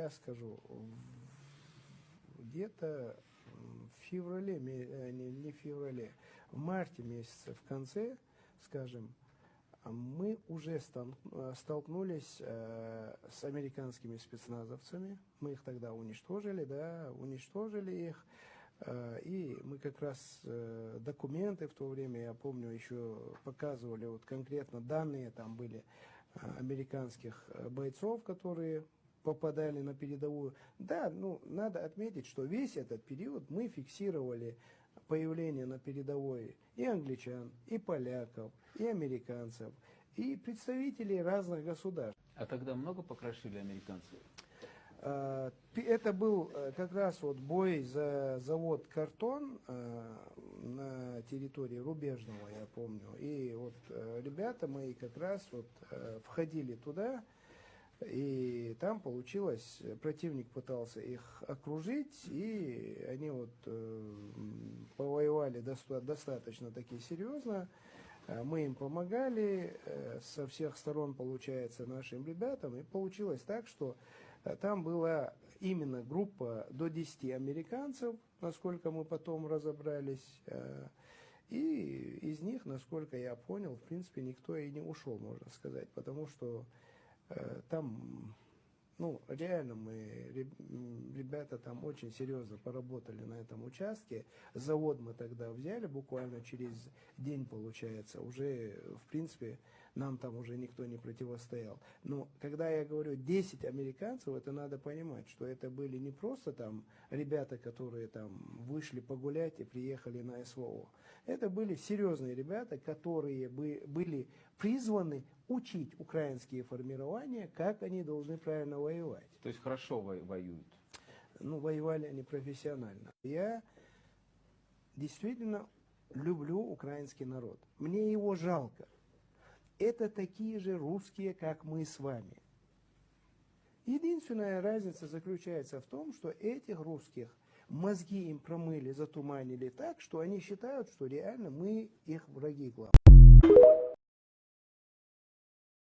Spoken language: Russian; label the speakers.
Speaker 1: я скажу, где-то в феврале, не в феврале, в марте месяце, в конце, скажем, мы уже столкнулись с американскими спецназовцами. Мы их тогда уничтожили, да, уничтожили их. И мы как раз документы в то время, я помню, еще показывали, вот конкретно данные там были американских бойцов, которые попадали на передовую. Да, ну, надо отметить, что весь этот период мы фиксировали появление на передовой и англичан, и поляков, и американцев, и представителей разных государств.
Speaker 2: А тогда много покрошили американцев?
Speaker 1: Это был как раз вот бой за завод «Картон» на территории Рубежного, я помню. И вот ребята мои как раз вот входили туда, и там получилось, противник пытался их окружить, и они вот повоевали достаточно таки серьезно. Мы им помогали со всех сторон, получается, нашим ребятам, и получилось так, что там была именно группа до 10 американцев, насколько мы потом разобрались, и из них, насколько я понял, в принципе, никто и не ушел, можно сказать, потому что там, ну, реально ребята там очень серьезно поработали на этом участке. Завод мы тогда взяли буквально через день, получается. Уже, в принципе, нам там уже никто не противостоял. Но когда я говорю 10 американцев, это надо понимать, что это были не просто там ребята, которые там вышли погулять и приехали на СВО. Это были серьезные ребята, которые были призваны учить украинские формирования, как они должны правильно воевать.
Speaker 2: То есть хорошо воюют?
Speaker 1: Ну, воевали они профессионально. Я действительно люблю украинский народ. Мне его жалко. Это такие же русские, как мы с вами. Единственная разница заключается в том, что этих русских мозги им промыли, затуманили так, что они считают, что реально мы их враги главные.